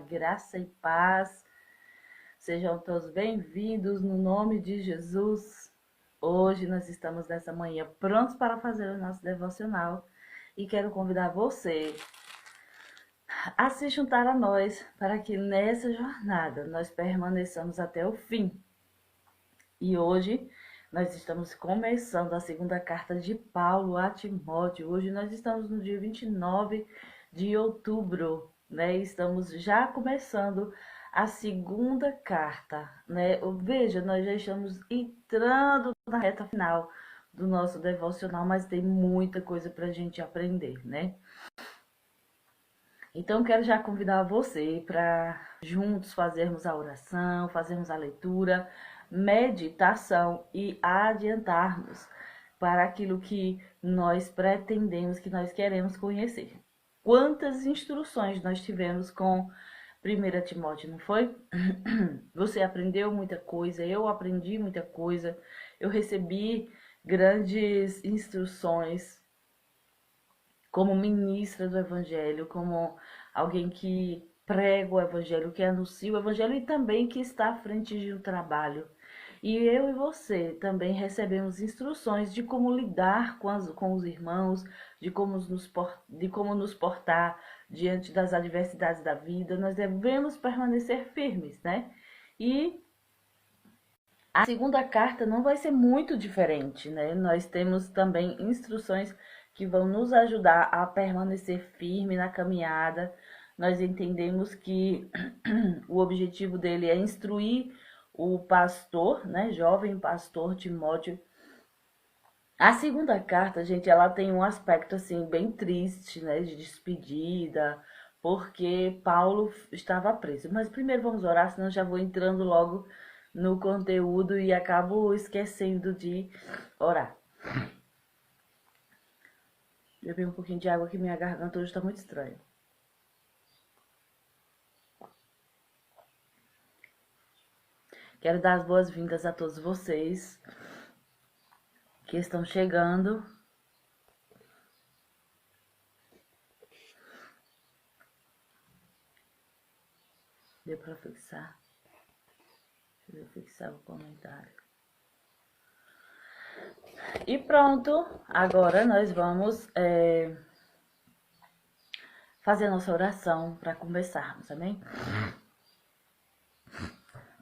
Graça e paz, sejam todos bem-vindos no nome de Jesus. Hoje nós estamos nessa manhã prontos para fazer o nosso devocional e quero convidar você a se juntar a nós para que nessa jornada nós permaneçamos até o fim. E hoje nós estamos começando a segunda carta de Paulo a Timóteo. Hoje nós estamos no dia 29 de outubro, né? Estamos já começando a segunda carta, né? Veja, nós já estamos entrando na reta final do nosso devocional, mas tem muita coisa para a gente aprender, né? Então, quero já convidar você para juntos fazermos a oração, fazermos a leitura, meditação e adiantarmos para aquilo que nós pretendemos, que nós queremos conhecer. Quantas instruções nós tivemos com 1 Timóteo, não foi? Você aprendeu muita coisa, eu aprendi muita coisa, eu recebi grandes instruções como ministra do Evangelho, como alguém que prega o Evangelho, que anuncia o Evangelho e também que está à frente de um trabalho. E eu e você também recebemos instruções de como lidar com os irmãos, de como nos portar diante das adversidades da vida. Nós devemos permanecer firmes, né? E a segunda carta não vai ser muito diferente, né? Nós temos também instruções que vão nos ajudar a permanecer firme na caminhada. Nós entendemos que o objetivo dele é instruir o pastor, né, jovem pastor Timóteo. A segunda carta, gente, ela tem um aspecto assim bem triste, né, de despedida, porque Paulo estava preso. Mas primeiro vamos orar, senão já vou entrando logo no conteúdo e acabo esquecendo de orar. Beber um pouquinho de água que minha garganta hoje está muito estranha. Quero dar as boas-vindas a todos vocês que estão chegando. Deu para fixar? Deixa eu fixar o comentário. E pronto, agora nós vamos fazer a nossa oração para começarmos, amém?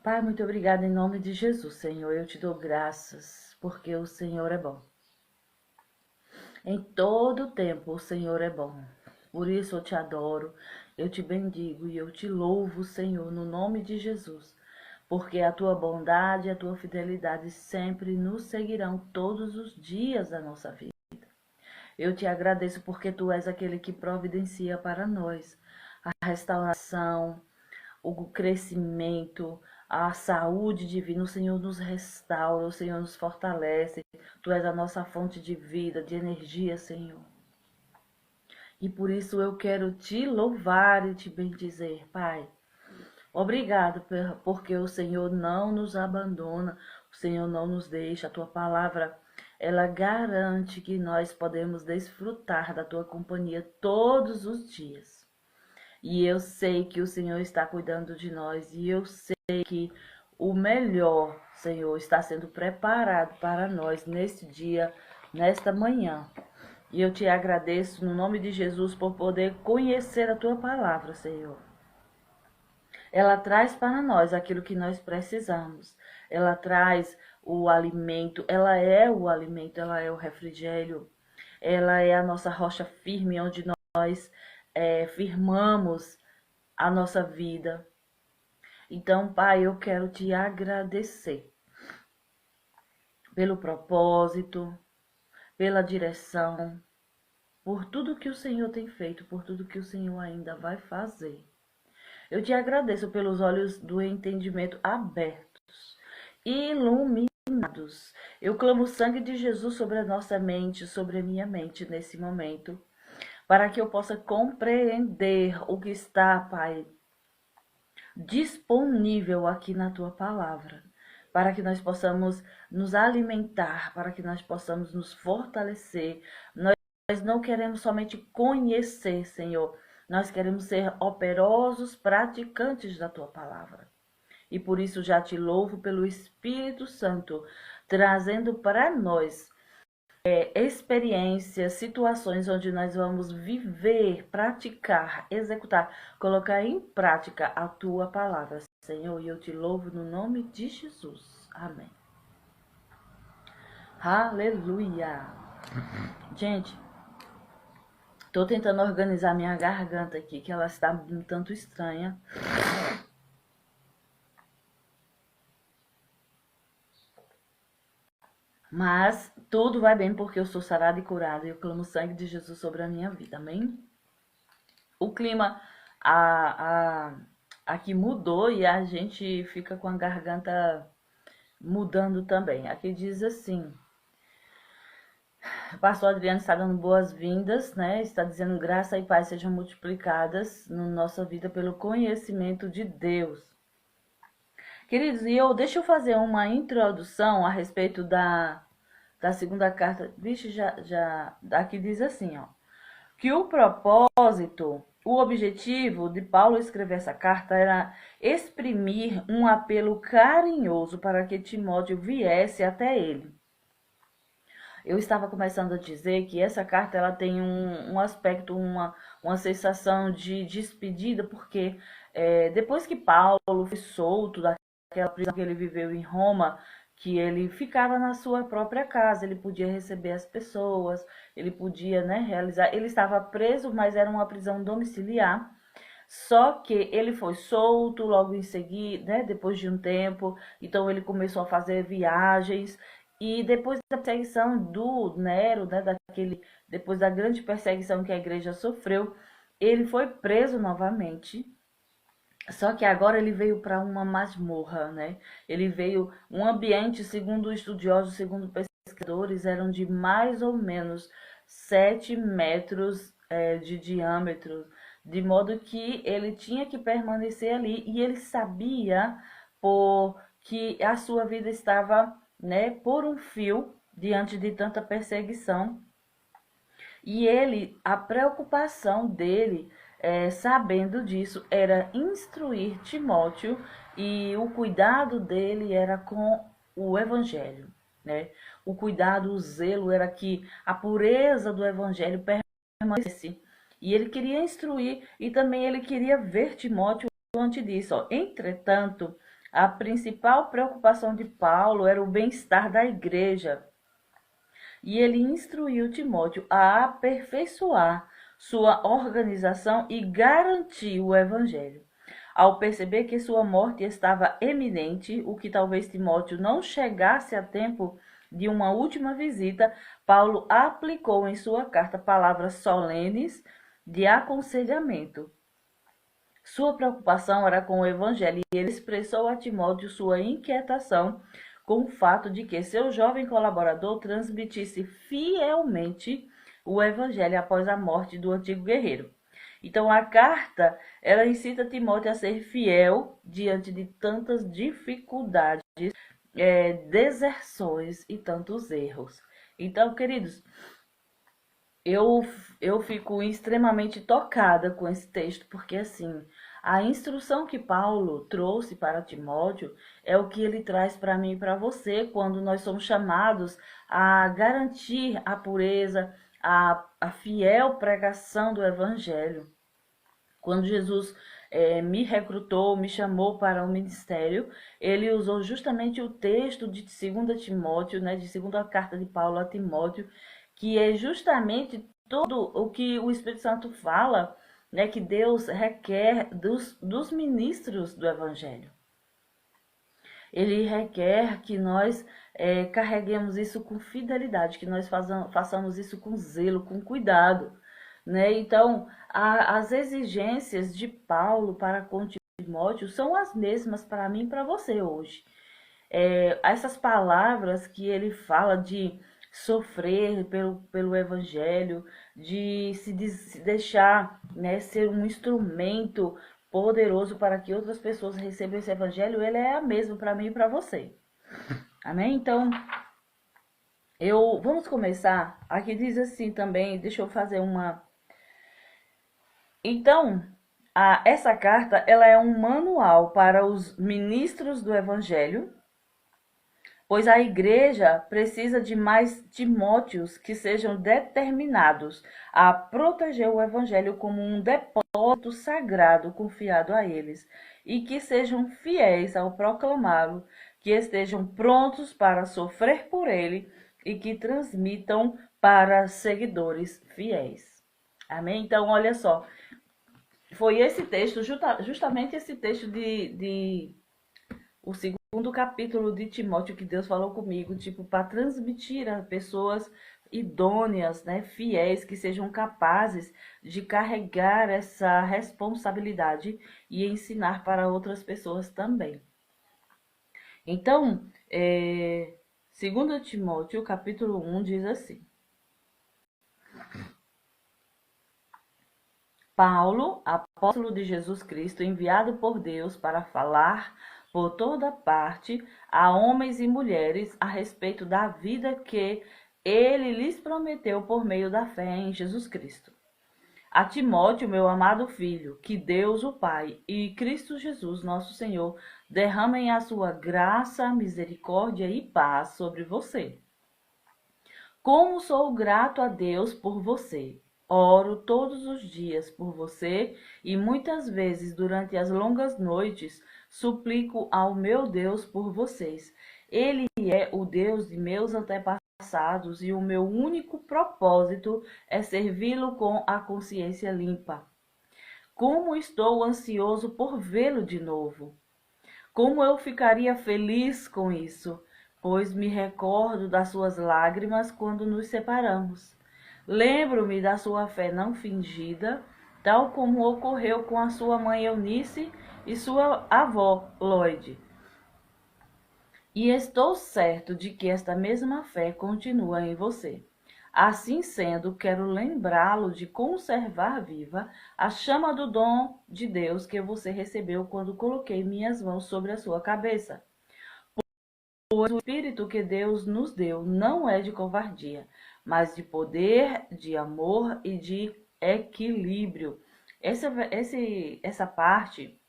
Pai, muito obrigada em nome de Jesus, Senhor. Eu te dou graças, porque o Senhor é bom. Em todo tempo o Senhor é bom. Por isso eu te adoro, eu te bendigo e eu te louvo, Senhor, no nome de Jesus. Porque a tua bondade e a tua fidelidade sempre nos seguirão todos os dias da nossa vida. Eu te agradeço porque tu és aquele que providencia para nós a restauração, o crescimento, a saúde divina. O Senhor nos restaura, o Senhor nos fortalece. Tu és a nossa fonte de vida, de energia, Senhor. E por isso eu quero te louvar e te bendizer, Pai. Obrigado, porque o Senhor não nos abandona, o Senhor não nos deixa. A tua palavra, ela garante que nós podemos desfrutar da tua companhia todos os dias. E eu sei que o Senhor está cuidando de nós. E eu sei que o melhor, Senhor, está sendo preparado para nós neste dia, nesta manhã. E eu te agradeço no nome de Jesus por poder conhecer a tua palavra, Senhor. Ela traz para nós aquilo que nós precisamos. Ela traz o alimento, ela é o alimento, ela é o refrigério. Ela é a nossa rocha firme onde nós firmamos a nossa vida. Então, Pai, eu quero te agradecer pelo propósito, pela direção, por tudo que o Senhor tem feito, por tudo que o Senhor ainda vai fazer. Eu te agradeço pelos olhos do entendimento abertos, iluminados. Eu clamo o sangue de Jesus sobre a nossa mente, sobre a minha mente nesse momento, para que eu possa compreender o que está, Pai, disponível aqui na tua palavra, para que nós possamos nos alimentar, para que nós possamos nos fortalecer. Nós não queremos somente conhecer, Senhor. Nós queremos ser operosos praticantes da tua palavra. E por isso já te louvo pelo Espírito Santo, trazendo para nós experiências, situações onde nós vamos viver, praticar, executar, colocar em prática a tua palavra, Senhor. E eu te louvo no nome de Jesus. Amém. Aleluia. Gente, tô tentando organizar minha garganta aqui, que ela está um tanto estranha. Mas tudo vai bem porque eu sou sarada e curada e eu clamo o sangue de Jesus sobre a minha vida, amém? O clima aqui mudou e a gente fica com a garganta mudando também. Aqui diz assim: o pastor Adriano está dando boas-vindas, né? Está dizendo graça e paz sejam multiplicadas na nossa vida pelo conhecimento de Deus. Queridos, deixa eu fazer uma introdução a respeito da segunda carta. Vixe, aqui diz assim, ó. Que o propósito, o objetivo de Paulo escrever essa carta era exprimir um apelo carinhoso para que Timóteo viesse até ele. Eu estava começando a dizer que essa carta ela tem um aspecto, uma sensação de despedida, porque depois que Paulo foi solto daquela prisão que ele viveu em Roma, que ele ficava na sua própria casa, ele podia receber as pessoas, ele podia, né, realizar. Ele estava preso, mas era uma prisão domiciliar. Só que ele foi solto logo em seguida, né, depois de um tempo. Então ele começou a fazer viagens. E depois da perseguição do Nero, né, depois da grande perseguição que a igreja sofreu, ele foi preso novamente. Só que agora ele veio para uma masmorra, né? Ele veio um ambiente, segundo estudiosos, segundo pesquisadores, eram de mais ou menos 7 metros de diâmetro, de modo que ele tinha que permanecer ali e ele sabia que a sua vida estava, né, por um fio diante de tanta perseguição. E a preocupação dele, sabendo disso, era instruir Timóteo e o cuidado dele era com o evangelho, né? O cuidado, o zelo era que a pureza do evangelho permanecesse. E ele queria instruir e também ele queria ver Timóteo antes disso. Ó. Entretanto, a principal preocupação de Paulo era o bem-estar da igreja. E ele instruiu Timóteo a aperfeiçoar sua organização e garantir o evangelho. Ao perceber que sua morte estava eminente, o que talvez Timóteo não chegasse a tempo de uma última visita, Paulo aplicou em sua carta palavras solenes de aconselhamento. Sua preocupação era com o evangelho e ele expressou a Timóteo sua inquietação com o fato de que seu jovem colaborador transmitisse fielmente o evangelho após a morte do antigo guerreiro. Então a carta, ela incita Timóteo a ser fiel diante de tantas dificuldades, deserções e tantos erros. Então, queridos, eu fico extremamente tocada com esse texto, porque assim, a instrução que Paulo trouxe para Timóteo é o que ele traz para mim e para você, quando nós somos chamados a garantir a pureza, a fiel pregação do evangelho. Quando Jesus me recrutou, me chamou para o ministério, ele usou justamente o texto de 2 Timóteo, né, de segunda carta de Paulo a Timóteo, que é justamente tudo o que o Espírito Santo fala, né, que Deus requer dos ministros do Evangelho. Ele requer que nós carreguemos isso com fidelidade, que nós façamos isso com zelo, com cuidado. Né? Então, as exigências de Paulo para com Timóteo são as mesmas para mim e para você hoje. Essas palavras que ele fala de sofrer pelo evangelho, de se deixar, né, ser um instrumento poderoso para que outras pessoas recebam esse evangelho, ele é a mesma para mim e para você. Amém? Então, vamos começar. Aqui diz assim também, deixa eu fazer uma Então, essa carta ela é um manual para os ministros do Evangelho, pois a igreja precisa de mais Timóteos que sejam determinados a proteger o Evangelho como um depósito sagrado confiado a eles, e que sejam fiéis ao proclamá-lo, que estejam prontos para sofrer por ele e que transmitam para seguidores fiéis. Amém? Então, olha só, foi esse texto, justamente esse texto o segundo capítulo de Timóteo que Deus falou comigo, tipo, para transmitir a pessoas idôneas, né, fiéis, que sejam capazes de carregar essa responsabilidade e ensinar para outras pessoas também. Então, 2 Timóteo, capítulo 1, diz assim: Paulo, apóstolo de Jesus Cristo, enviado por Deus para falar por toda parte a homens e mulheres a respeito da vida que ele lhes prometeu por meio da fé em Jesus Cristo. A Timóteo, meu amado filho, que Deus o Pai e Cristo Jesus, nosso Senhor, derramem a sua graça, misericórdia e paz sobre você. Como sou grato a Deus por você. Oro todos os dias por você e muitas vezes durante as longas noites suplico ao meu Deus por vocês. Ele é o Deus de meus antepassados e o meu único propósito é servi-lo com a consciência limpa. Como estou ansioso por vê-lo de novo. Como eu ficaria feliz com isso, pois me recordo das suas lágrimas quando nos separamos. Lembro-me da sua fé não fingida, tal como ocorreu com a sua mãe Eunice e sua avó Lloyd. E estou certo de que esta mesma fé continua em você. Assim sendo, quero lembrá-lo de conservar viva a chama do dom de Deus que você recebeu quando coloquei minhas mãos sobre a sua cabeça. Pois o Espírito que Deus nos deu não é de covardia, mas de poder, de amor e de equilíbrio. Essa parte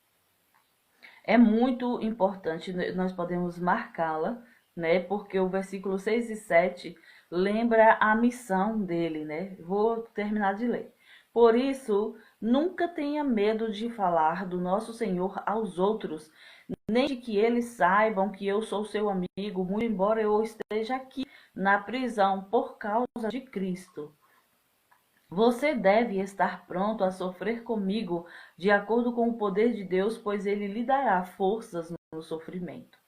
é muito importante, nós podemos marcá-la, né? Porque o versículo 6 e 7 lembra a missão dele, né? Vou terminar de ler. Por isso, nunca tenha medo de falar do nosso Senhor aos outros, nem de que eles saibam que eu sou seu amigo, muito embora eu esteja aqui na prisão por causa de Cristo. Você deve estar pronto a sofrer comigo, de acordo com o poder de Deus, pois ele lhe dará forças no sofrimento.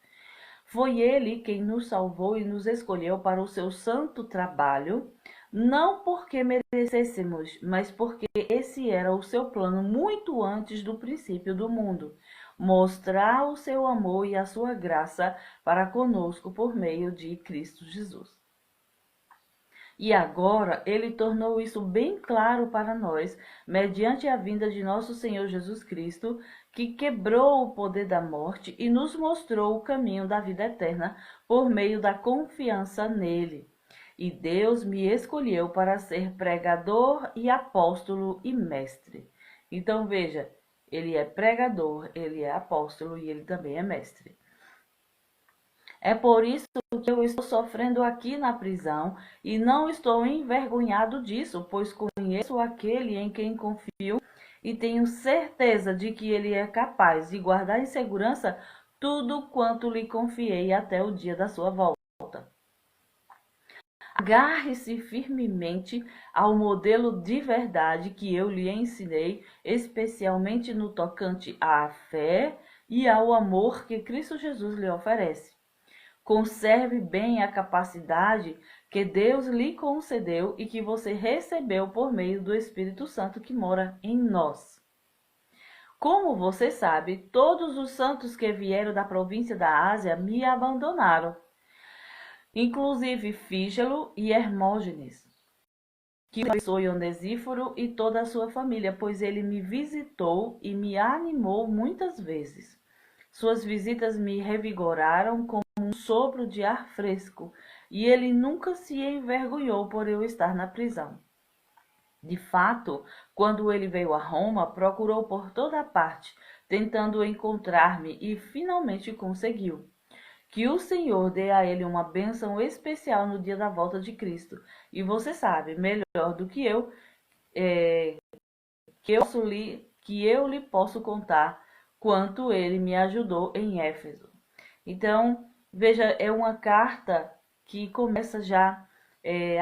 Foi ele quem nos salvou e nos escolheu para o seu santo trabalho, não porque merecêssemos, mas porque esse era o seu plano muito antes do princípio do mundo, mostrar o seu amor e a sua graça para conosco por meio de Cristo Jesus. E agora ele tornou isso bem claro para nós, mediante a vinda de nosso Senhor Jesus Cristo, que quebrou o poder da morte e nos mostrou o caminho da vida eterna por meio da confiança nele. E Deus me escolheu para ser pregador e apóstolo e mestre. Então veja, ele é pregador, ele é apóstolo e ele também é mestre. É por isso que eu estou sofrendo aqui na prisão e não estou envergonhado disso, pois conheço aquele em quem confio e tenho certeza de que ele é capaz de guardar em segurança tudo quanto lhe confiei até o dia da sua volta. Agarre-se firmemente ao modelo de verdade que eu lhe ensinei, especialmente no tocante à fé e ao amor que Cristo Jesus lhe oferece. Conserve bem a capacidade que Deus lhe concedeu e que você recebeu por meio do Espírito Santo que mora em nós. Como você sabe, todos os santos que vieram da província da Ásia me abandonaram, inclusive Fígelo e Hermógenes, que abençoe Onesíforo e toda a sua família, pois ele me visitou e me animou muitas vezes. Suas visitas me revigoraram como um sopro de ar fresco, e ele nunca se envergonhou por eu estar na prisão. De fato, quando ele veio a Roma, procurou por toda parte, tentando encontrar-me e finalmente conseguiu. Que o Senhor dê a ele uma bênção especial no dia da volta de Cristo. E você sabe, melhor do que eu, é, que eu lhe posso contar quanto ele me ajudou em Éfeso. Então, veja, é uma carta que começa já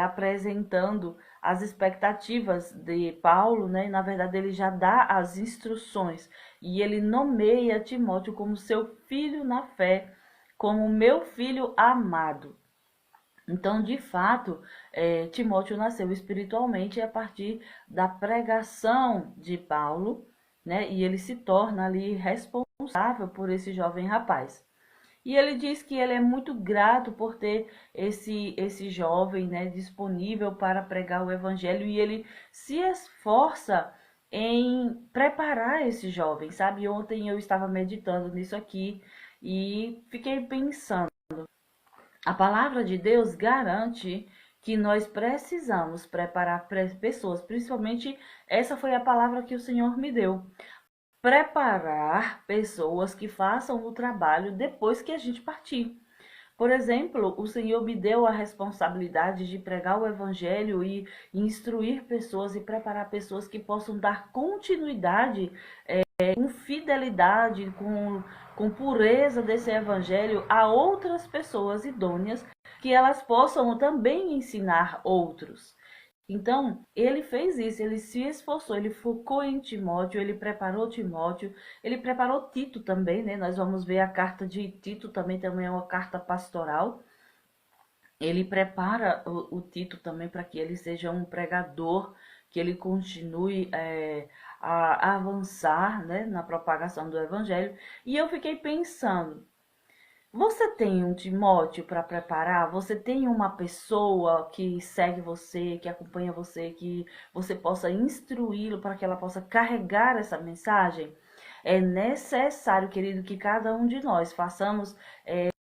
apresentando as expectativas de Paulo, né? E, na verdade, ele já dá as instruções e ele nomeia Timóteo como seu filho na fé, como meu filho amado. Então, de fato, Timóteo nasceu espiritualmente a partir da pregação de Paulo, né? E ele se torna ali responsável por esse jovem rapaz. E ele diz que ele é muito grato por ter esse jovem, né, disponível para pregar o evangelho e ele se esforça em preparar esse jovem, sabe? Ontem eu estava meditando nisso aqui e fiquei pensando. A palavra de Deus garante que nós precisamos preparar pessoas, principalmente essa foi a palavra que o Senhor me deu. Preparar pessoas que façam o trabalho depois que a gente partir. Por exemplo, o Senhor me deu a responsabilidade de pregar o Evangelho e instruir pessoas e preparar pessoas que possam dar continuidade com fidelidade, com pureza desse evangelho a outras pessoas idôneas, que elas possam também ensinar outros. Então, ele fez isso, ele se esforçou, ele focou em Timóteo, ele preparou Tito também, né? Nós vamos ver a carta de Tito também é uma carta pastoral. Ele prepara o Tito também para que ele seja um pregador, que ele continue a avançar, né, na propagação do evangelho. E eu fiquei pensando, você tem um Timóteo para preparar? Você tem uma pessoa que segue você, que acompanha você, que você possa instruí-lo para que ela possa carregar essa mensagem? É necessário, querido, que cada um de nós façamos,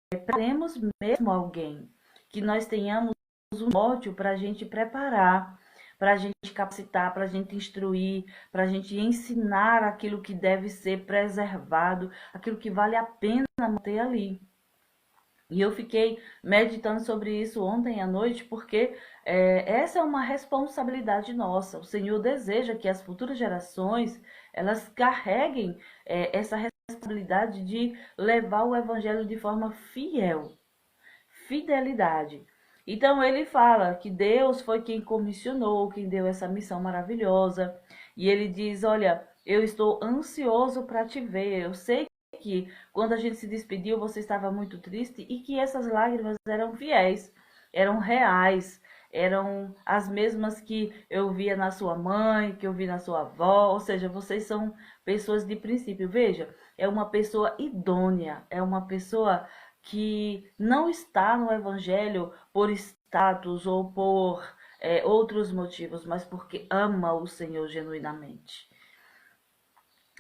preparemos mesmo alguém, que nós tenhamos um Timóteo para a gente preparar, para a gente capacitar, para a gente instruir, para a gente ensinar aquilo que deve ser preservado, aquilo que vale a pena manter ali. E eu fiquei meditando sobre isso ontem à noite, porque essa é uma responsabilidade nossa. O Senhor deseja que as futuras gerações elas carreguem essa responsabilidade de levar o evangelho de forma fiel, fidelidade. Então ele fala que Deus foi quem comissionou, quem deu essa missão maravilhosa. E ele diz: olha, eu estou ansioso para te ver. Eu sei que quando a gente se despediu, você estava muito triste e que essas lágrimas eram fiéis, eram reais, eram as mesmas que eu via na sua mãe, que eu vi na sua avó, ou seja, vocês são pessoas de princípio. Veja, é uma pessoa idônea, é uma pessoa que não está no evangelho por status ou por outros motivos, mas porque ama o Senhor genuinamente.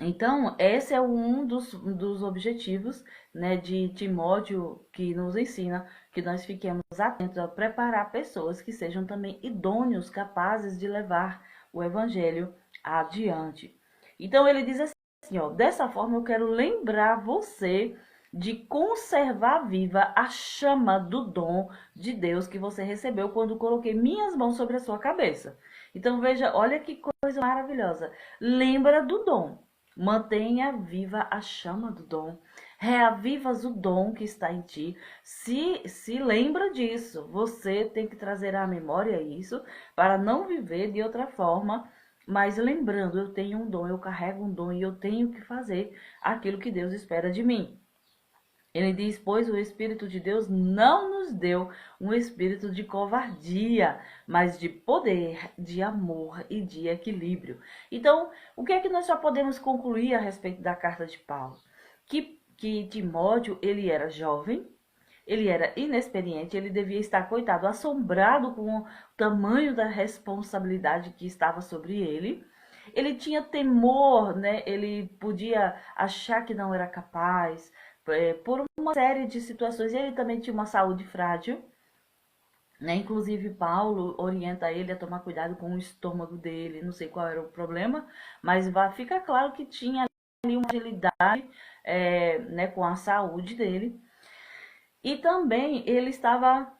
Então, esse é um dos objetivos, né, de Timóteo, que nos ensina que nós fiquemos atentos a preparar pessoas que sejam também idôneos, capazes de levar o evangelho adiante. Então, ele diz assim, ó, dessa forma eu quero lembrar você de conservar viva a chama do dom de Deus que você recebeu quando coloquei minhas mãos sobre a sua cabeça. Então, veja, olha que coisa maravilhosa. Lembra do dom. Mantenha viva a chama do dom. Reavivas o dom que está em ti. Se lembra disso. Você tem que trazer à memória isso para não viver de outra forma. Mas lembrando, eu tenho um dom, eu carrego um dom e eu tenho que fazer aquilo que Deus espera de mim. Ele diz, pois o Espírito de Deus não nos deu um espírito de covardia, mas de poder, de amor e de equilíbrio. Então, o que é que nós só podemos concluir a respeito da carta de Paulo? Que Timóteo, ele era jovem, ele era inexperiente, ele devia estar, coitado, assombrado com o tamanho da responsabilidade que estava sobre ele. Ele tinha temor, né? Ele podia achar que não era capaz, por uma série de situações. Ele também tinha uma saúde frágil. né? Inclusive, Paulo orienta ele a tomar cuidado com o estômago dele, não sei qual era o problema, mas fica claro que tinha ali uma agilidade, né, com a saúde dele. E também ele estava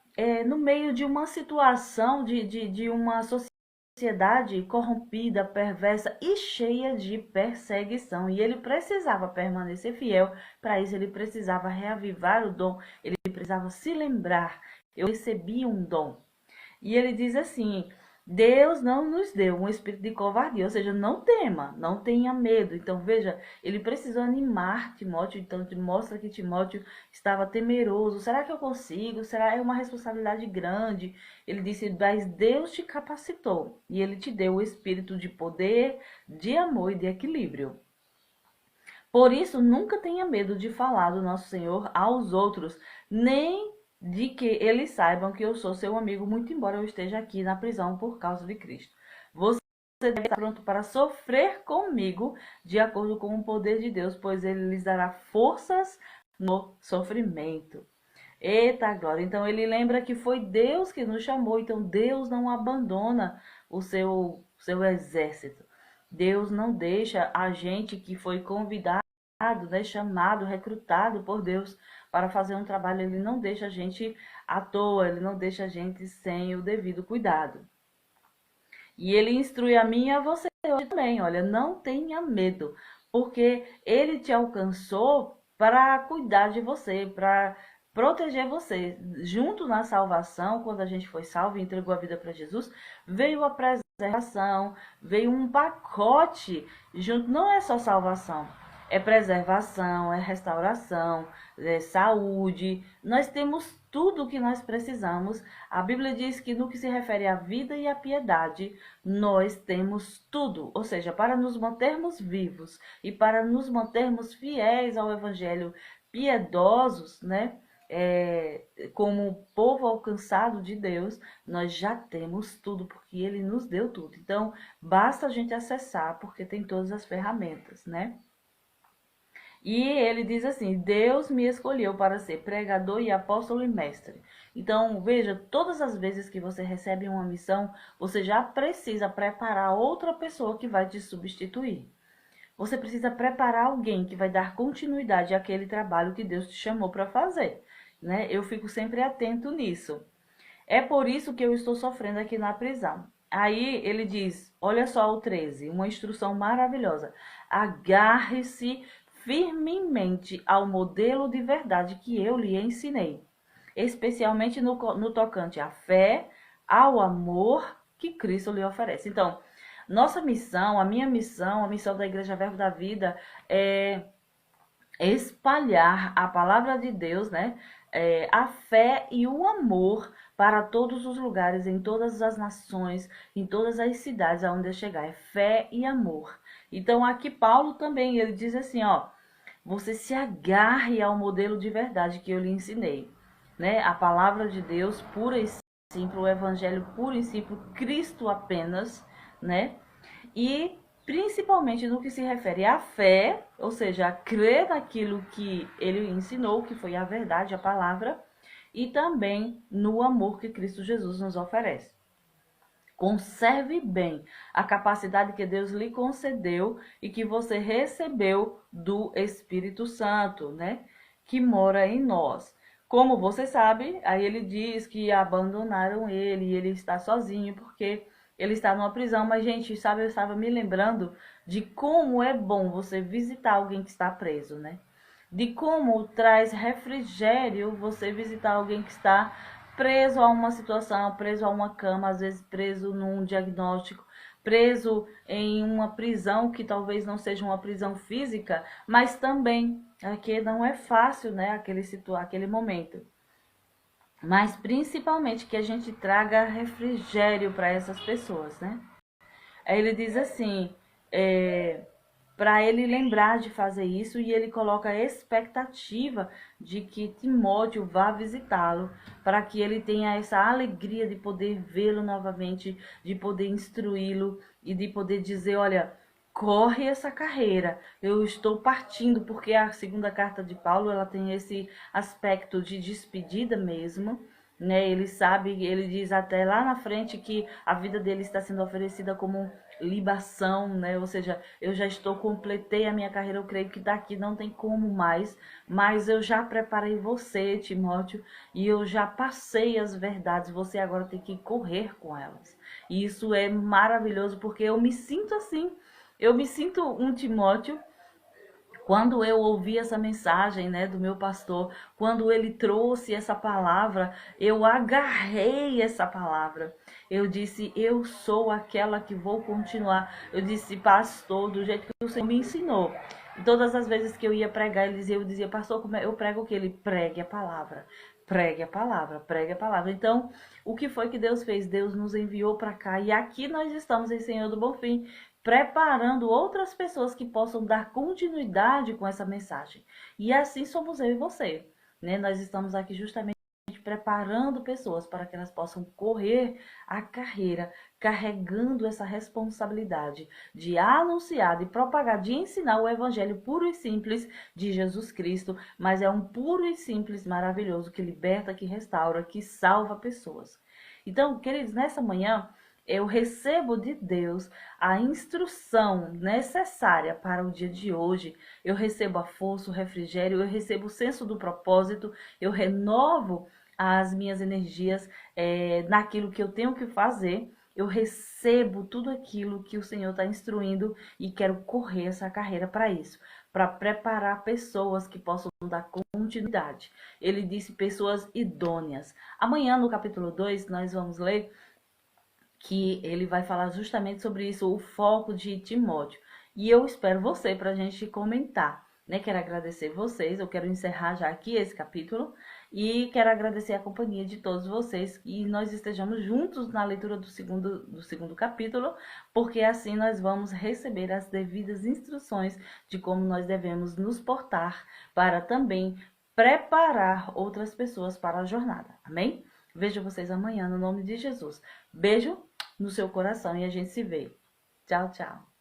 no meio de uma situação de uma sociedade corrompida, perversa e cheia de perseguição. E ele precisava permanecer fiel, para isso ele precisava reavivar o dom, ele precisava se lembrar: eu recebi um dom. E ele diz assim: Deus não nos deu um espírito de covardia, ou seja, não tema, não tenha medo. Então, veja, ele precisou animar Timóteo, então mostra que Timóteo estava temeroso. Será que eu consigo? Será é uma responsabilidade grande? Ele disse: mas Deus te capacitou e ele te deu o espírito de poder, de amor e de equilíbrio. Por isso, nunca tenha medo de falar do nosso Senhor aos outros, nem de que eles saibam que eu sou seu amigo, muito embora eu esteja aqui na prisão por causa de Cristo. Você deve estar pronto para sofrer comigo, de acordo com o poder de Deus, pois ele lhes dará forças no sofrimento. Eita glória! Então ele lembra que foi Deus que nos chamou, então Deus não abandona o seu exército. Deus não deixa a gente que foi convidado, né, chamado, recrutado por Deus para fazer um trabalho, ele não deixa a gente à toa, ele não deixa a gente sem o devido cuidado. E ele instrui a mim e a você hoje também, olha, não tenha medo, porque ele te alcançou para cuidar de você, para proteger você. Junto na salvação, quando a gente foi salvo e entregou a vida para Jesus, veio a preservação, veio um pacote junto, não é só salvação, é preservação, é restauração, é saúde. Nós temos tudo o que nós precisamos. A Bíblia diz que no que se refere à vida e à piedade, nós temos tudo. Ou seja, para nos mantermos vivos e para nos mantermos fiéis ao Evangelho, piedosos, né? Como povo alcançado de Deus, nós já temos tudo, porque Ele nos deu tudo. Então, basta a gente acessar, porque tem todas as ferramentas, né? E ele diz assim: Deus me escolheu para ser pregador e apóstolo e mestre. Então, veja, todas as vezes que você recebe uma missão, você já precisa preparar outra pessoa que vai te substituir. Você precisa preparar alguém que vai dar continuidade àquele trabalho que Deus te chamou para fazer, né? Eu fico sempre atento nisso. É por isso que eu estou sofrendo aqui na prisão. Aí ele diz, olha só o 13, uma instrução maravilhosa. Agarre-se firmemente ao modelo de verdade que eu lhe ensinei, especialmente no tocante à fé, ao amor que Cristo lhe oferece. Então, nossa missão, a minha missão, a missão da Igreja Verbo da Vida é espalhar a palavra de Deus, né? A fé e o amor para todos os lugares, em todas as nações, em todas as cidades aonde eu chegar. É fé e amor. Então aqui Paulo também, ele diz assim, ó, você se agarre ao modelo de verdade que eu lhe ensinei, né? A palavra de Deus pura e simples, o evangelho puro e simples, Cristo apenas, né? E principalmente no que se refere à fé, ou seja, a crer naquilo que ele ensinou, que foi a verdade, a palavra, e também no amor que Cristo Jesus nos oferece. Conserve bem a capacidade que Deus lhe concedeu e que você recebeu do Espírito Santo, né? Que mora em nós. Como você sabe, aí ele diz que abandonaram ele e ele está sozinho porque ele está numa prisão. Mas, gente, sabe, eu estava me lembrando de como é bom você visitar alguém que está preso, né? De como traz refrigério você visitar alguém que está preso a uma situação, preso a uma cama, às vezes preso num diagnóstico, preso em uma prisão que talvez não seja uma prisão física, mas também que não é fácil, né, aquele momento. Mas principalmente que a gente traga refrigério para essas pessoas, né? Aí ele diz assim, para ele lembrar de fazer isso, e ele coloca a expectativa de que Timóteo vá visitá-lo, para que ele tenha essa alegria de poder vê-lo novamente, de poder instruí-lo e de poder dizer, olha, corre essa carreira, eu estou partindo, porque a segunda carta de Paulo, ela tem esse aspecto de despedida mesmo, né? Ele sabe, ele diz até lá na frente que a vida dele está sendo oferecida como libação, né? Ou seja, eu já completei a minha carreira, eu creio que daqui não tem como mais, mas eu já preparei você, Timóteo, e eu já passei as verdades, você agora tem que correr com elas. E isso é maravilhoso, porque eu me sinto assim, eu me sinto um Timóteo. Quando eu ouvi essa mensagem, né, do meu pastor, quando ele trouxe essa palavra, eu agarrei essa palavra. Eu disse, eu sou aquela que vou continuar. Eu disse, pastor, do jeito que o Senhor me ensinou. E todas as vezes que eu ia pregar, eu dizia, pastor, como eu prego o que? Ele pregue a palavra. Pregue a palavra, pregue a palavra. Então, o que foi que Deus fez? Deus nos enviou para cá e aqui nós estamos em Senhor do Bom Fim, preparando outras pessoas que possam dar continuidade com essa mensagem. E assim somos eu e você, né? Nós estamos aqui justamente preparando pessoas para que elas possam correr a carreira, carregando essa responsabilidade de anunciar, de propagar, de ensinar o evangelho puro e simples de Jesus Cristo, mas é um puro e simples maravilhoso que liberta, que restaura, que salva pessoas. Então, queridos, nessa manhã eu recebo de Deus a instrução necessária para o dia de hoje. Eu recebo a força, o refrigério, eu recebo o senso do propósito, eu renovo as minhas energias naquilo que eu tenho que fazer. Eu recebo tudo aquilo que o Senhor está instruindo e quero correr essa carreira para isso, para preparar pessoas que possam dar continuidade. Ele disse pessoas idôneas. Amanhã, no capítulo 2, nós vamos ler que ele vai falar justamente sobre isso, o foco de Timóteo. E eu espero você para a gente comentar, né? Quero agradecer vocês, eu quero encerrar já aqui esse capítulo e quero agradecer a companhia de todos vocês e nós estejamos juntos na leitura do segundo capítulo, porque assim nós vamos receber as devidas instruções de como nós devemos nos portar para também preparar outras pessoas para a jornada. Amém? Vejo vocês amanhã no nome de Jesus. Beijo no seu coração e a gente se vê. Tchau, tchau.